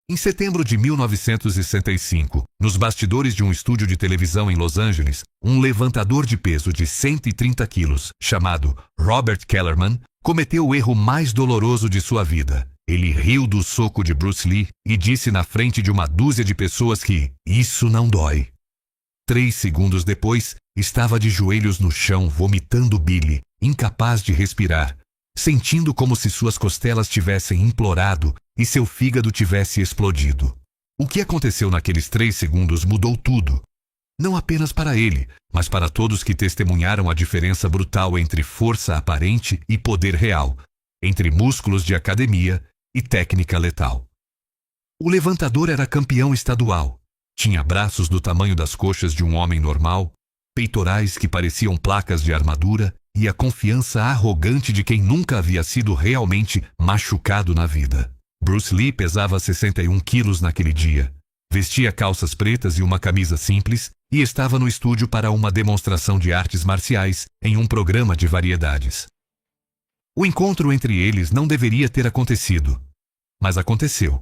Em setembro de 1965, nos bastidores de um estúdio de televisão em Los Angeles, um levantador de peso de 130 quilos, chamado Robert Kellerman, cometeu o erro mais doloroso de sua vida. Ele riu do soco de Bruce Lee e disse na frente de uma dúzia de pessoas que isso não dói. 3 segundos depois, estava de joelhos no chão, vomitando bile, incapaz de respirar, sentindo como se suas costelas tivessem implorado e seu fígado tivesse explodido. O que aconteceu naqueles 3 segundos mudou tudo. Não apenas para ele, mas para todos que testemunharam a diferença brutal entre força aparente e poder real, entre músculos de academia e técnica letal. O levantador era campeão estadual. Tinha braços do tamanho das coxas de um homem normal, peitorais que pareciam placas de armadura e a confiança arrogante de quem nunca havia sido realmente machucado na vida. Bruce Lee pesava 61 quilos naquele dia. Vestia calças pretas e uma camisa simples e estava no estúdio para uma demonstração de artes marciais em um programa de variedades. O encontro entre eles não deveria ter acontecido, mas aconteceu.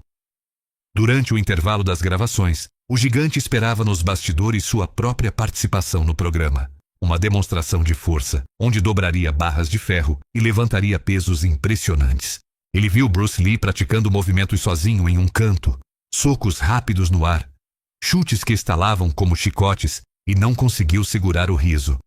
Durante o intervalo das gravações, o gigante esperava nos bastidores sua própria participação no programa. Uma demonstração de força, onde dobraria barras de ferro e levantaria pesos impressionantes. Ele viu Bruce Lee praticando movimentos sozinho em um canto, socos rápidos no ar, chutes que estalavam como chicotes e não conseguiu segurar o riso.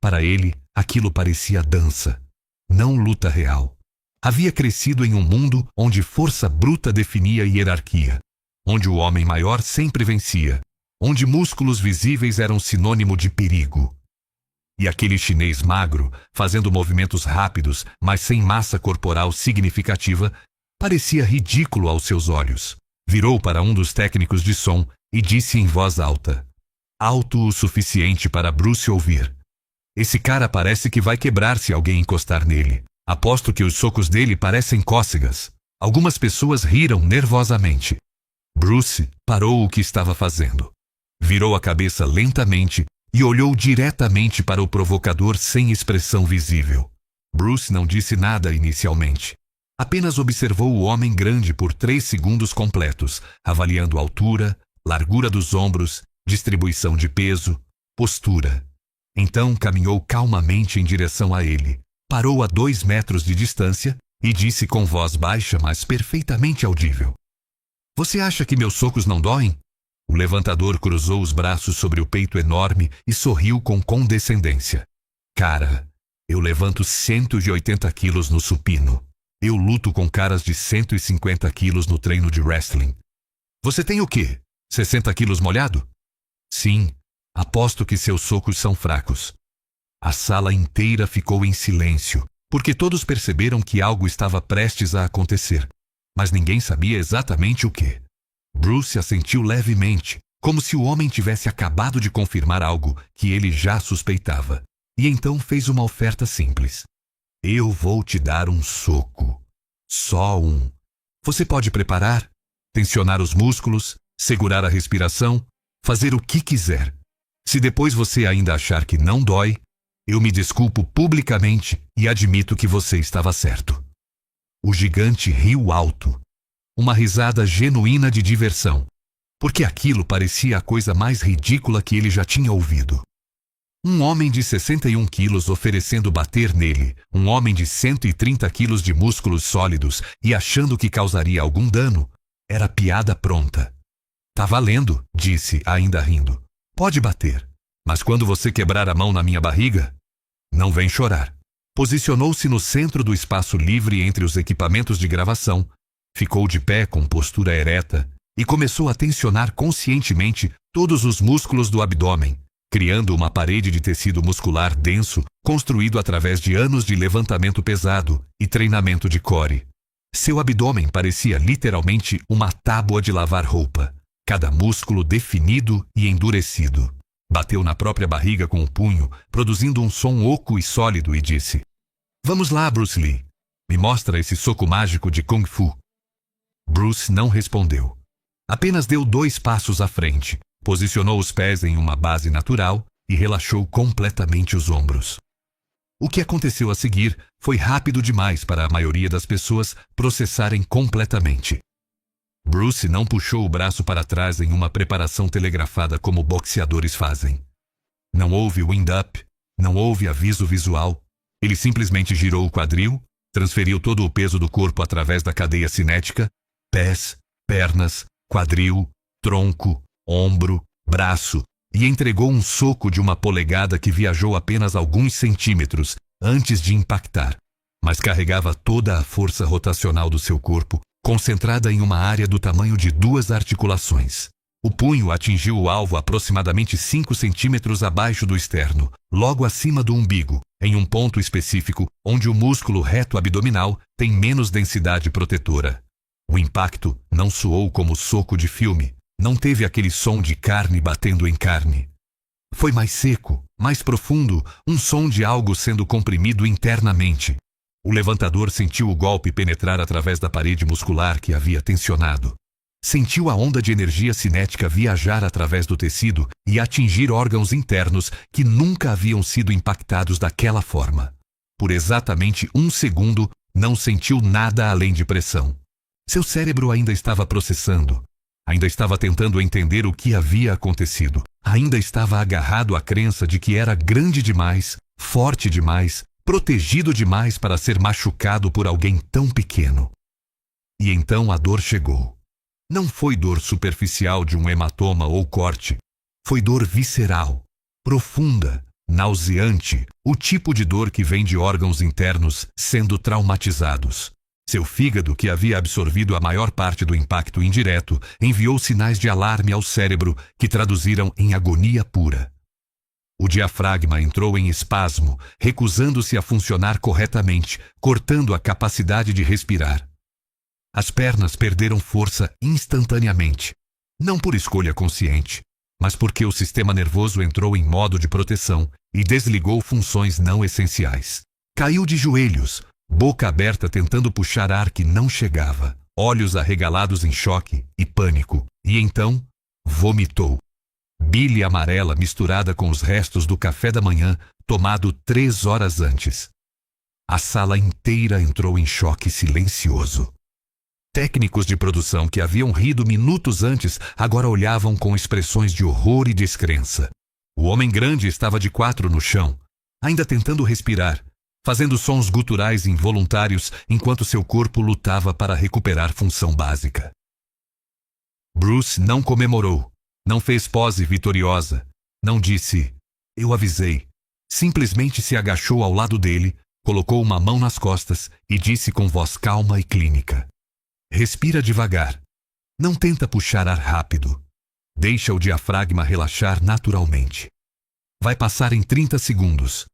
Para ele, aquilo parecia dança, não luta real. Havia crescido em um mundo onde força bruta definia hierarquia, onde o homem maior sempre vencia, onde músculos visíveis eram sinônimo de perigo. E aquele chinês magro, fazendo movimentos rápidos, mas sem massa corporal significativa, parecia ridículo aos seus olhos. Virou para um dos técnicos de som e disse em voz alta, alto o suficiente para Bruce ouvir: esse cara parece que vai quebrar se alguém encostar nele. Aposto que os socos dele parecem cócegas. Algumas pessoas riram nervosamente. Bruce parou o que estava fazendo. Virou a cabeça lentamente e olhou diretamente para o provocador sem expressão visível. Bruce não disse nada inicialmente. Apenas observou o homem grande por 3 segundos completos, avaliando altura, largura dos ombros, distribuição de peso, postura. Então caminhou calmamente em direção a ele, parou a 2 metros de distância e disse com voz baixa, mas perfeitamente audível: você acha que meus socos não doem? O levantador cruzou os braços sobre o peito enorme e sorriu com condescendência. Cara, eu levanto 180 quilos no supino. Eu luto com caras de 150 quilos no treino de wrestling. Você tem o quê? 60 quilos molhado? Sim, aposto que seus socos são fracos. A sala inteira ficou em silêncio, porque todos perceberam que algo estava prestes a acontecer, mas ninguém sabia exatamente o que. Bruce assentiu levemente, como se o homem tivesse acabado de confirmar algo que ele já suspeitava, e então fez uma oferta simples. Eu vou te dar um soco. Só um. Você pode preparar, tensionar os músculos, segurar a respiração, fazer o que quiser. Se depois você ainda achar que não dói, eu me desculpo publicamente e admito que você estava certo. O gigante riu alto. Uma risada genuína de diversão, porque aquilo parecia a coisa mais ridícula que ele já tinha ouvido. Um homem de 61 quilos oferecendo bater nele, um homem de 130 quilos de músculos sólidos e achando que causaria algum dano, era piada pronta. Tá valendo, disse, ainda rindo. Pode bater, mas quando você quebrar a mão na minha barriga, não vem chorar. Posicionou-se no centro do espaço livre entre os equipamentos de gravação, ficou de pé com postura ereta e começou a tensionar conscientemente todos os músculos do abdômen, criando uma parede de tecido muscular denso construído através de anos de levantamento pesado e treinamento de core. Seu abdômen parecia literalmente uma tábua de lavar roupa, cada músculo definido e endurecido. Bateu na própria barriga com o punho, produzindo um som oco e sólido e disse: vamos lá, Bruce Lee. Me mostra esse soco mágico de Kung Fu. Bruce não respondeu. Apenas deu 2 passos à frente, posicionou os pés em uma base natural e relaxou completamente os ombros. O que aconteceu a seguir foi rápido demais para a maioria das pessoas processarem completamente. Bruce não puxou o braço para trás em uma preparação telegrafada como boxeadores fazem. Não houve wind-up, não houve aviso visual. Ele simplesmente girou o quadril, transferiu todo o peso do corpo através da cadeia cinética, pés, pernas, quadril, tronco, ombro, braço, e entregou um soco de 1 polegada que viajou apenas alguns centímetros antes de impactar, mas carregava toda a força rotacional do seu corpo, concentrada em uma área do tamanho de 2 articulações. O punho atingiu o alvo aproximadamente 5 centímetros abaixo do externo, logo acima do umbigo, em um ponto específico onde o músculo reto abdominal tem menos densidade protetora. O impacto não soou como soco de filme, não teve aquele som de carne batendo em carne. Foi mais seco, mais profundo, um som de algo sendo comprimido internamente. O levantador sentiu o golpe penetrar através da parede muscular que havia tensionado. Sentiu a onda de energia cinética viajar através do tecido e atingir órgãos internos que nunca haviam sido impactados daquela forma. Por exatamente 1 segundo, não sentiu nada além de pressão. Seu cérebro ainda estava processando. Ainda estava tentando entender o que havia acontecido. Ainda estava agarrado à crença de que era grande demais, forte demais, protegido demais para ser machucado por alguém tão pequeno. E então a dor chegou. Não foi dor superficial de um hematoma ou corte. Foi dor visceral, profunda, nauseante, o tipo de dor que vem de órgãos internos sendo traumatizados. Seu fígado, que havia absorvido a maior parte do impacto indireto, enviou sinais de alarme ao cérebro que traduziram em agonia pura. O diafragma entrou em espasmo, recusando-se a funcionar corretamente, cortando a capacidade de respirar. As pernas perderam força instantaneamente, não por escolha consciente, mas porque o sistema nervoso entrou em modo de proteção e desligou funções não essenciais. Caiu de joelhos, boca aberta tentando puxar ar que não chegava, olhos arregalados em choque e pânico, e então vomitou. Bile amarela misturada com os restos do café da manhã tomado 3 horas antes. A sala inteira entrou em choque silencioso. Técnicos de produção que haviam rido minutos antes agora olhavam com expressões de horror e descrença. O homem grande estava de 4 no chão, ainda tentando respirar, fazendo sons guturais involuntários enquanto seu corpo lutava para recuperar função básica. Bruce não comemorou, não fez pose vitoriosa, não disse, "Eu avisei". Simplesmente se agachou ao lado dele, colocou uma mão nas costas e disse com voz calma e clínica, "Respira devagar. Não tenta puxar ar rápido. Deixa o diafragma relaxar naturalmente. Vai passar em 30 segundos.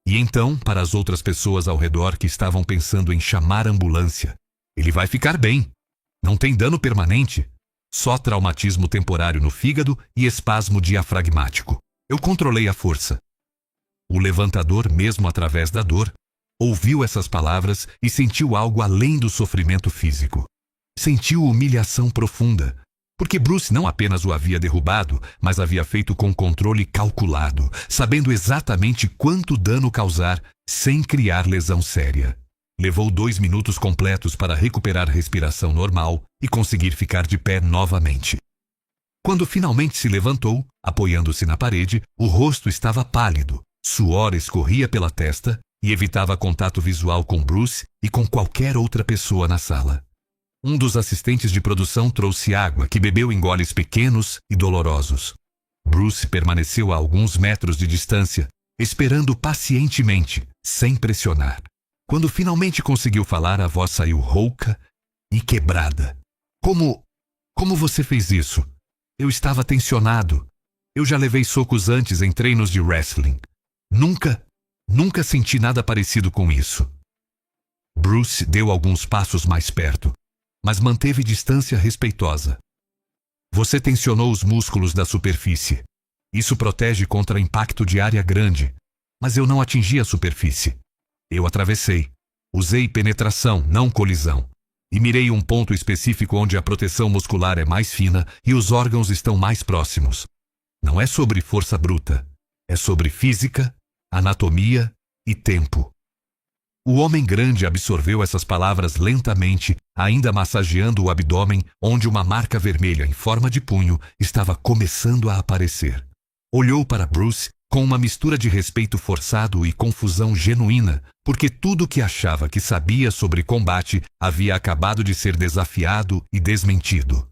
E então, para as outras pessoas ao redor que estavam pensando em chamar a ambulância, ele vai ficar bem. Não tem dano permanente. Só traumatismo temporário no fígado e espasmo diafragmático. Eu controlei a força." O levantador, mesmo através da dor, ouviu essas palavras e sentiu algo além do sofrimento físico. Sentiu humilhação profunda, porque Bruce não apenas o havia derrubado, mas havia feito com controle calculado, sabendo exatamente quanto dano causar sem criar lesão séria. Levou 2 minutos completos para recuperar respiração normal e conseguir ficar de pé novamente. Quando finalmente se levantou, apoiando-se na parede, o rosto estava pálido, suor escorria pela testa e evitava contato visual com Bruce e com qualquer outra pessoa na sala. Um dos assistentes de produção trouxe água que bebeu em goles pequenos e dolorosos. Bruce permaneceu a alguns metros de distância, esperando pacientemente, sem pressionar. Quando finalmente conseguiu falar, a voz saiu rouca e quebrada. Como você fez isso? Eu estava tensionado. Eu já levei socos antes em treinos de wrestling. Nunca senti nada parecido com isso." Bruce deu alguns passos mais perto, mas manteve distância respeitosa. "Você tensionou os músculos da superfície. Isso protege contra impacto de área grande, mas eu não atingi a superfície. Eu atravessei. Usei penetração, não colisão. E mirei um ponto específico onde a proteção muscular é mais fina e os órgãos estão mais próximos. Não é sobre força bruta. É sobre física, anatomia e tempo." O homem grande absorveu essas palavras lentamente, ainda massageando o abdômen, onde uma marca vermelha em forma de punho estava começando a aparecer. Olhou para Bruce com uma mistura de respeito forçado e confusão genuína, porque tudo o que achava que sabia sobre combate havia acabado de ser desafiado e desmentido.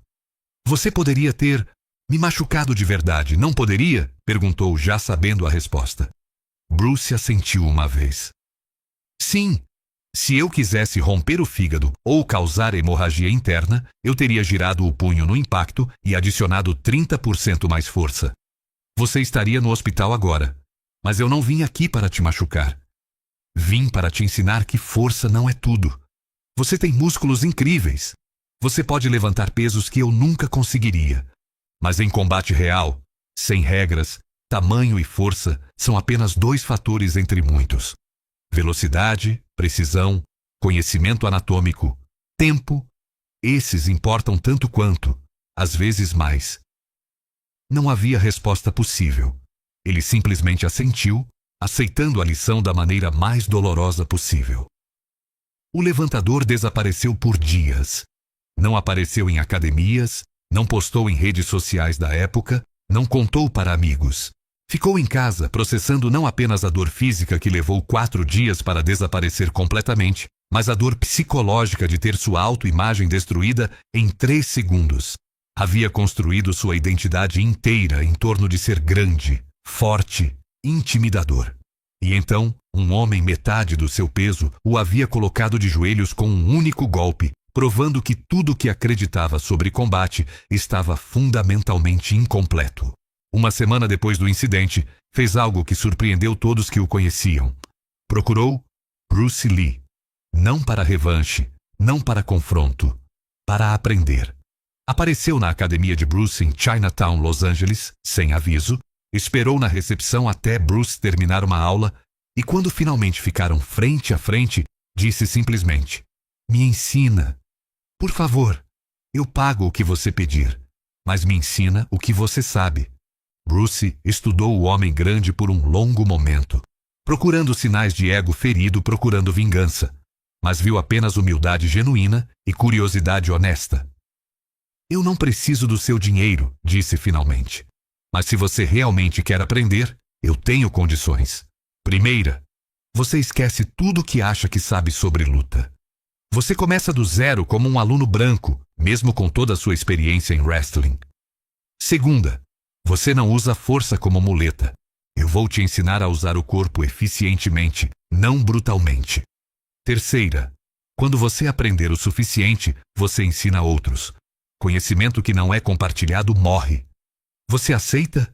Você poderia ter me machucado de verdade, não poderia? Perguntou, já sabendo a resposta. Bruce assentiu uma vez. Sim, se eu quisesse romper o fígado ou causar hemorragia interna, eu teria girado o punho no impacto e adicionado 30% mais força. Você estaria no hospital agora, mas eu não vim aqui para te machucar. Vim para te ensinar que força não é tudo. Você tem músculos incríveis. Você pode levantar pesos que eu nunca conseguiria. Mas em combate real, sem regras, tamanho e força são apenas 2 fatores entre muitos. Velocidade, precisão, conhecimento anatômico, tempo. Esses importam tanto quanto, às vezes mais. Não havia resposta possível. Ele simplesmente assentiu, aceitando a lição da maneira mais dolorosa possível. O levantador desapareceu por dias. Não apareceu em academias, não postou em redes sociais da época, não contou para amigos. Ficou em casa processando não apenas a dor física que levou 4 dias para desaparecer completamente, mas a dor psicológica de ter sua autoimagem destruída em 3 segundos. Havia construído sua identidade inteira em torno de ser grande, forte, intimidador. E então, um homem metade do seu peso o havia colocado de joelhos com um único golpe, provando que tudo o que acreditava sobre combate estava fundamentalmente incompleto. Uma semana depois do incidente, fez algo que surpreendeu todos que o conheciam. Procurou Bruce Lee. Não para revanche, não para confronto, para aprender. Apareceu na academia de Bruce em Chinatown, Los Angeles, sem aviso, esperou na recepção até Bruce terminar uma aula e quando finalmente ficaram frente a frente, disse simplesmente: "Me ensina. Por favor, eu pago o que você pedir, mas me ensina o que você sabe." Bruce estudou o homem grande por um longo momento, procurando sinais de ego ferido, procurando vingança, mas viu apenas humildade genuína e curiosidade honesta. "Eu não preciso do seu dinheiro", disse finalmente. "Mas se você realmente quer aprender, eu tenho condições. Primeira, você esquece tudo o que acha que sabe sobre luta. Você começa do zero como um aluno branco, mesmo com toda a sua experiência em wrestling. Segunda, você não usa a força como muleta. Eu vou te ensinar a usar o corpo eficientemente, não brutalmente. Terceira, quando você aprender o suficiente, você ensina outros. Conhecimento que não é compartilhado morre. Você aceita?"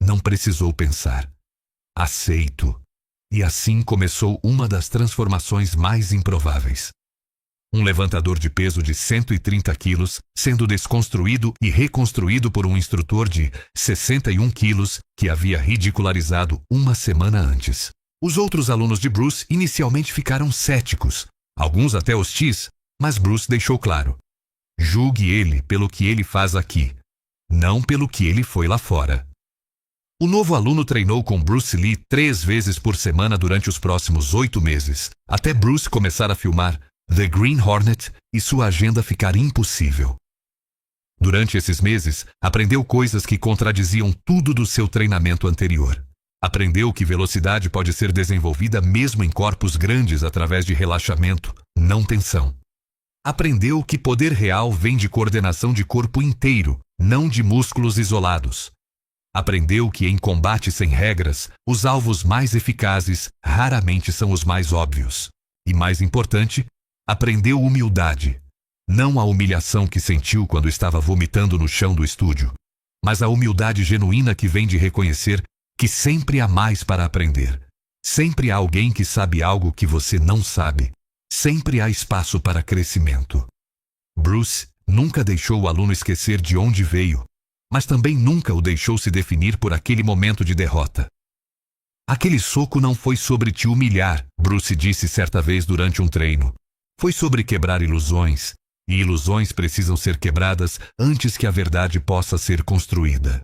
Não precisou pensar. Aceito. E assim começou uma das transformações mais improváveis. Um levantador de peso de 130 quilos sendo desconstruído e reconstruído por um instrutor de 61 quilos que havia ridicularizado uma semana antes. Os outros alunos de Bruce inicialmente ficaram céticos, alguns até hostis, mas Bruce deixou claro: julgue ele pelo que ele faz aqui, não pelo que ele foi lá fora. O novo aluno treinou com Bruce Lee 3 vezes por semana durante os próximos 8 meses, até Bruce começar a filmar The Green Hornet e sua agenda ficar impossível. Durante esses meses, aprendeu coisas que contradiziam tudo do seu treinamento anterior. Aprendeu que velocidade pode ser desenvolvida mesmo em corpos grandes através de relaxamento, não tensão. Aprendeu que poder real vem de coordenação de corpo inteiro, não de músculos isolados. Aprendeu que em combate sem regras, os alvos mais eficazes raramente são os mais óbvios. E mais importante, aprendeu humildade. Não a humilhação que sentiu quando estava vomitando no chão do estúdio, mas a humildade genuína que vem de reconhecer que sempre há mais para aprender. Sempre há alguém que sabe algo que você não sabe. Sempre há espaço para crescimento. Bruce nunca deixou o aluno esquecer de onde veio, mas também nunca o deixou se definir por aquele momento de derrota. "Aquele soco não foi sobre te humilhar", Bruce disse certa vez durante um treino. "Foi sobre quebrar ilusões, e ilusões precisam ser quebradas antes que a verdade possa ser construída."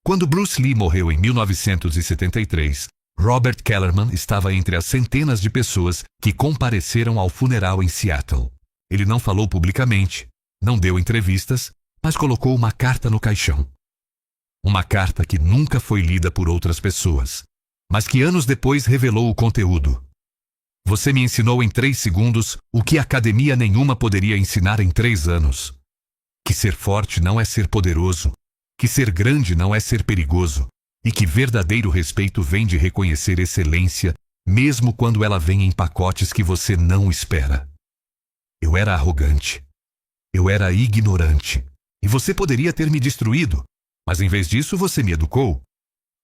Quando Bruce Lee morreu em 1973, Robert Kellerman estava entre as centenas de pessoas que compareceram ao funeral em Seattle. Ele não falou publicamente, não deu entrevistas, mas colocou uma carta no caixão. Uma carta que nunca foi lida por outras pessoas, mas que anos depois revelou o conteúdo. Você me ensinou em 3 segundos o que academia nenhuma poderia ensinar em 3 anos. Que ser forte não é ser poderoso, que ser grande não é ser perigoso, e que verdadeiro respeito vem de reconhecer excelência, mesmo quando ela vem em pacotes que você não espera. Eu era arrogante. Eu era ignorante. E você poderia ter me destruído, mas em vez disso você me educou.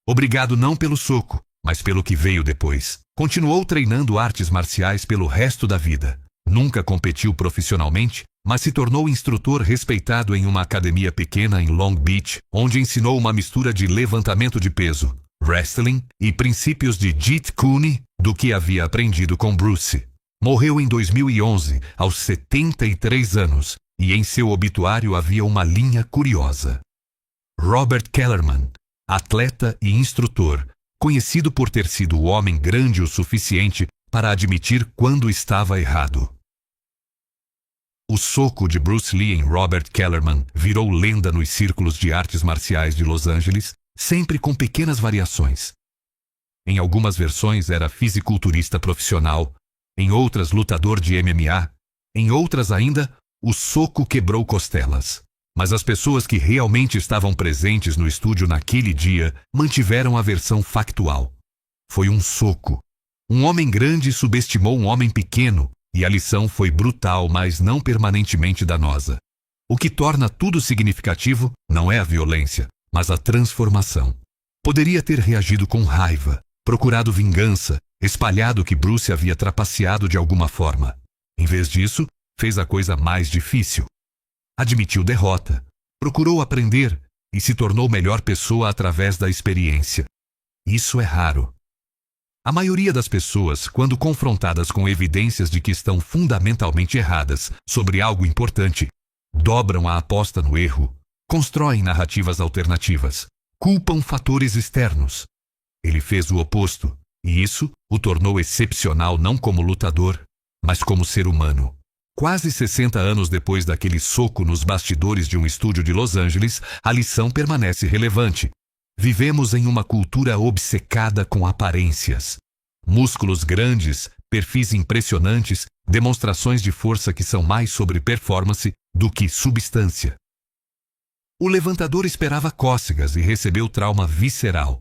Obrigado não pelo soco, mas pelo que veio depois. Continuou treinando artes marciais pelo resto da vida. Nunca competiu profissionalmente, mas se tornou instrutor respeitado em uma academia pequena em Long Beach, onde ensinou uma mistura de levantamento de peso, wrestling e princípios de Jeet Kune do que havia aprendido com Bruce. Morreu em 2011, aos 73 anos, e em seu obituário havia uma linha curiosa. Robert Kellerman, atleta e instrutor, conhecido por ter sido o homem grande o suficiente para admitir quando estava errado. O soco de Bruce Lee em Robert Kellerman virou lenda nos círculos de artes marciais de Los Angeles, sempre com pequenas variações. Em algumas versões era fisiculturista profissional, em outras lutador de MMA, em outras ainda, o soco quebrou costelas. Mas as pessoas que realmente estavam presentes no estúdio naquele dia mantiveram a versão factual. Foi um soco. Um homem grande subestimou um homem pequeno, e a lição foi brutal, mas não permanentemente danosa. O que torna tudo significativo não é a violência, mas a transformação. Poderia ter reagido com raiva, procurado vingança, espalhado que Bruce havia trapaceado de alguma forma. Em vez disso, fez a coisa mais difícil. Admitiu derrota, procurou aprender e se tornou melhor pessoa através da experiência. Isso é raro. A maioria das pessoas, quando confrontadas com evidências de que estão fundamentalmente erradas sobre algo importante, dobram a aposta no erro, constroem narrativas alternativas, culpam fatores externos. Ele fez o oposto, e isso o tornou excepcional não como lutador, mas como ser humano. Quase 60 anos depois daquele soco nos bastidores de um estúdio de Los Angeles, a lição permanece relevante. Vivemos em uma cultura obcecada com aparências. Músculos grandes, perfis impressionantes, demonstrações de força que são mais sobre performance do que substância. O levantador esperava cócegas e recebeu trauma visceral.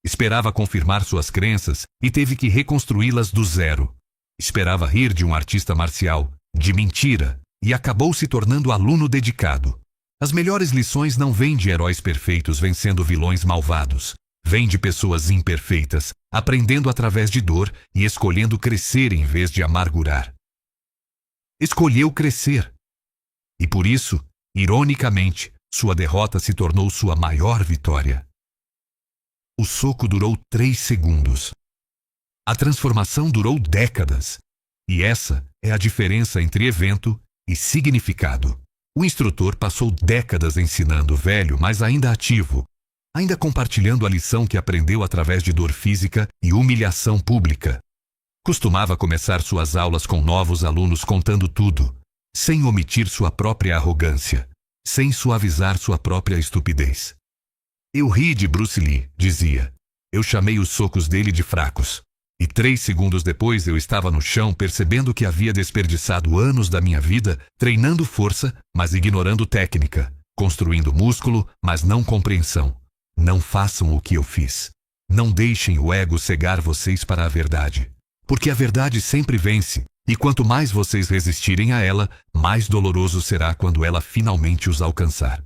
Esperava confirmar suas crenças e teve que reconstruí-las do zero. Esperava rir de um artista marcial, de mentira, e acabou se tornando aluno dedicado. As melhores lições não vêm de heróis perfeitos vencendo vilões malvados. Vêm de pessoas imperfeitas, aprendendo através de dor e escolhendo crescer em vez de amargurar. Escolheu crescer. E por isso, ironicamente, sua derrota se tornou sua maior vitória. O soco durou 3 segundos. A transformação durou décadas. E essa é a diferença entre evento e significado. O instrutor passou décadas ensinando velho, mas ainda ativo, ainda compartilhando a lição que aprendeu através de dor física e humilhação pública. Costumava começar suas aulas com novos alunos contando tudo, sem omitir sua própria arrogância, sem suavizar sua própria estupidez. Eu ri de Bruce Lee, dizia. Eu chamei os socos dele de fracos. E 3 segundos depois eu estava no chão percebendo que havia desperdiçado anos da minha vida treinando força, mas ignorando técnica, construindo músculo, mas não compreensão. Não façam o que eu fiz. Não deixem o ego cegar vocês para a verdade. Porque a verdade sempre vence, e quanto mais vocês resistirem a ela, mais doloroso será quando ela finalmente os alcançar.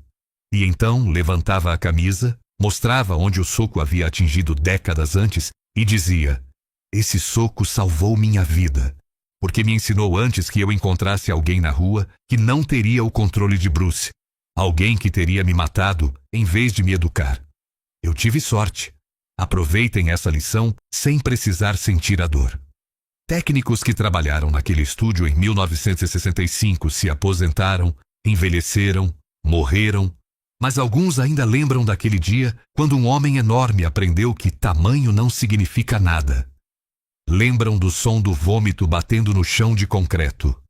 E então levantava a camisa, mostrava onde o soco havia atingido décadas antes e dizia: esse soco salvou minha vida, porque me ensinou antes que eu encontrasse alguém na rua que não teria o controle de Bruce, alguém que teria me matado em vez de me educar. Eu tive sorte. Aproveitem essa lição sem precisar sentir a dor. Técnicos que trabalharam naquele estúdio em 1965 se aposentaram, envelheceram, morreram Mas alguns ainda lembram daquele dia quando um homem enorme aprendeu que tamanho não significa nada. Lembram do som do vômito batendo no chão de concreto.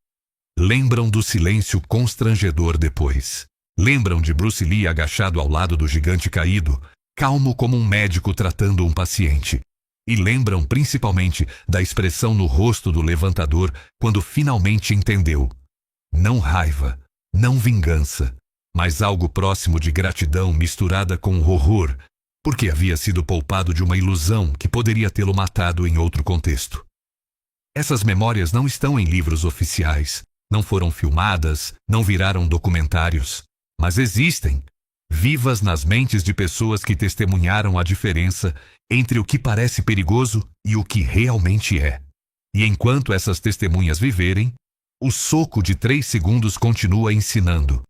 Lembram do silêncio constrangedor depois. Lembram de Bruce Lee agachado ao lado do gigante caído, calmo como um médico tratando um paciente. E lembram principalmente da expressão no rosto do levantador quando finalmente entendeu. Não raiva, não vingança, mas algo próximo de gratidão misturada com horror, porque havia sido poupado de uma ilusão que poderia tê-lo matado em outro contexto. Essas memórias não estão em livros oficiais, não foram filmadas, não viraram documentários, mas existem, vivas nas mentes de pessoas que testemunharam a diferença entre o que parece perigoso e o que realmente é. E enquanto essas testemunhas viverem, o soco de 3 segundos continua ensinando.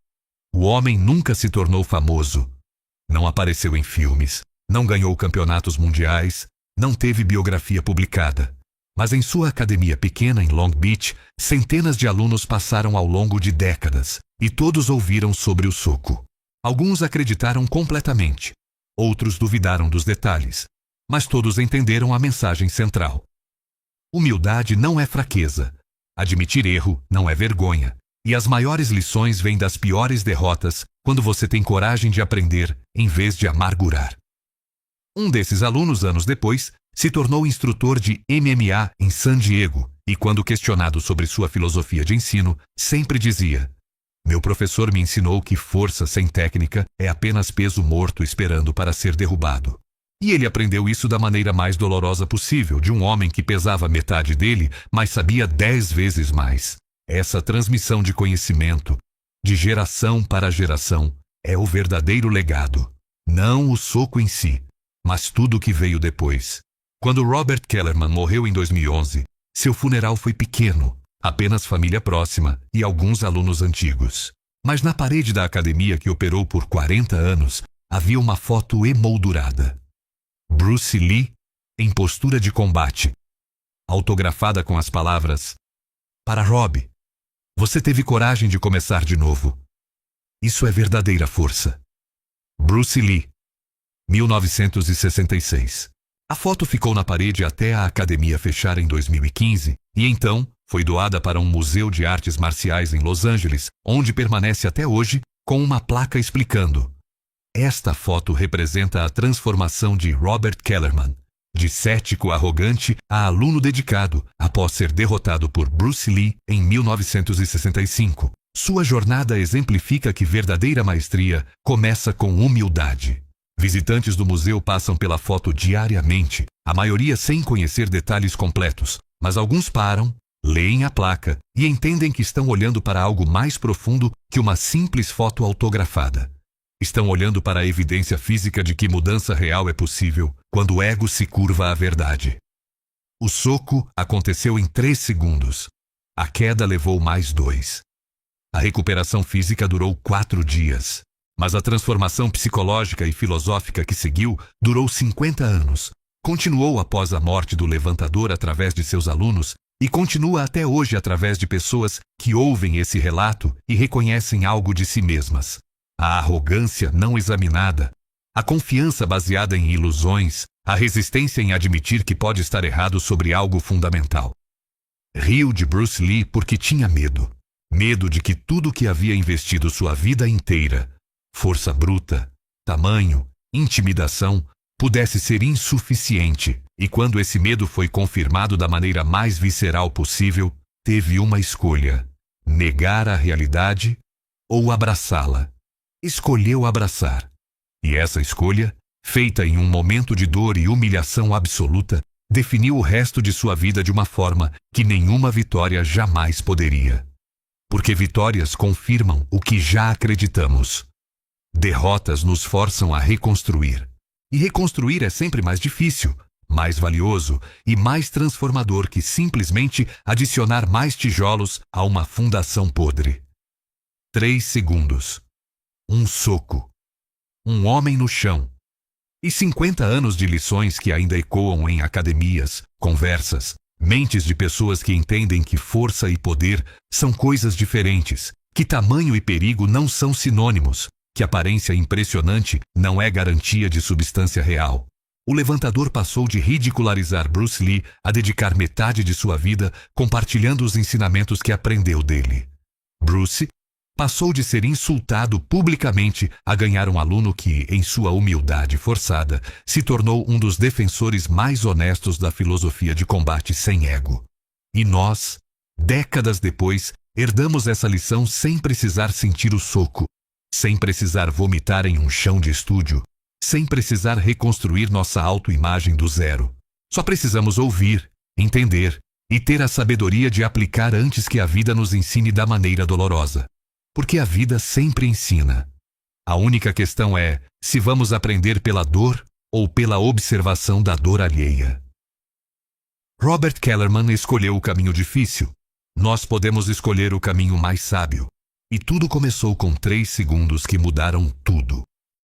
O homem nunca se tornou famoso. Não apareceu em filmes, não ganhou campeonatos mundiais, não teve biografia publicada. Mas em sua academia pequena em Long Beach, centenas de alunos passaram ao longo de décadas e todos ouviram sobre o soco. Alguns acreditaram completamente, outros duvidaram dos detalhes, mas todos entenderam a mensagem central. Humildade não é fraqueza. Admitir erro não é vergonha. E as maiores lições vêm das piores derrotas quando você tem coragem de aprender em vez de amargurar. Um desses alunos, anos depois, se tornou instrutor de MMA em San Diego e, quando questionado sobre sua filosofia de ensino, sempre dizia: "Meu professor me ensinou que força sem técnica é apenas peso morto esperando para ser derrubado." E ele aprendeu isso da maneira mais dolorosa possível, de um homem que pesava metade dele, mas sabia 10 vezes mais. Essa transmissão de conhecimento, de geração para geração, é o verdadeiro legado. Não o soco em si, mas tudo o que veio depois. Quando Robert Kellerman morreu em 2011, seu funeral foi pequeno, apenas família próxima e alguns alunos antigos. Mas na parede da academia que operou por 40 anos, havia uma foto emoldurada. Bruce Lee, em postura de combate, autografada com as palavras: "Para Rob, você teve coragem de começar de novo. Isso é verdadeira força." Bruce Lee, 1966. A foto ficou na parede até a academia fechar em 2015 e então foi doada para um museu de artes marciais em Los Angeles, onde permanece até hoje com uma placa explicando: "Esta foto representa a transformação de Robert Kellerman, de cético arrogante a aluno dedicado, após ser derrotado por Bruce Lee em 1965. Sua jornada exemplifica que verdadeira maestria começa com humildade." Visitantes do museu passam pela foto diariamente, a maioria sem conhecer detalhes completos, mas alguns param, leem a placa e entendem que estão olhando para algo mais profundo que uma simples foto autografada. Estão olhando para a evidência física de que mudança real é possível quando o ego se curva à verdade. O soco aconteceu em 3 segundos. A queda levou mais 2. A recuperação física durou 4 dias. Mas a transformação psicológica e filosófica que seguiu durou 50 anos. Continuou após a morte do levantador através de seus alunos e continua até hoje através de pessoas que ouvem esse relato e reconhecem algo de si mesmas. A arrogância não examinada, a confiança baseada em ilusões, a resistência em admitir que pode estar errado sobre algo fundamental. Riu de Bruce Lee porque tinha medo. Medo de que tudo que havia investido sua vida inteira, força bruta, tamanho, intimidação, pudesse ser insuficiente. E quando esse medo foi confirmado da maneira mais visceral possível, teve uma escolha: negar a realidade ou abraçá-la. Escolheu abraçar. E essa escolha, feita em um momento de dor e humilhação absoluta, definiu o resto de sua vida de uma forma que nenhuma vitória jamais poderia. Porque vitórias confirmam o que já acreditamos. Derrotas nos forçam a reconstruir. E reconstruir é sempre mais difícil, mais valioso e mais transformador que simplesmente adicionar mais tijolos a uma fundação podre. 3 segundos. Um soco. Um homem no chão. E 50 anos de lições que ainda ecoam em academias, conversas, mentes de pessoas que entendem que força e poder são coisas diferentes, que tamanho e perigo não são sinônimos, que aparência impressionante não é garantia de substância real. O levantador passou de ridicularizar Bruce Lee a dedicar metade de sua vida compartilhando os ensinamentos que aprendeu dele. Bruce passou de ser insultado publicamente a ganhar um aluno que, em sua humildade forçada, se tornou um dos defensores mais honestos da filosofia de combate sem ego. E nós, décadas depois, herdamos essa lição sem precisar sentir o soco, sem precisar vomitar em um chão de estúdio, sem precisar reconstruir nossa autoimagem do zero. Só precisamos ouvir, entender e ter a sabedoria de aplicar antes que a vida nos ensine da maneira dolorosa. Porque a vida sempre ensina. A única questão é se vamos aprender pela dor ou pela observação da dor alheia. Robert Kellerman escolheu o caminho difícil. Nós podemos escolher o caminho mais sábio. E tudo começou com 3 segundos que mudaram tudo.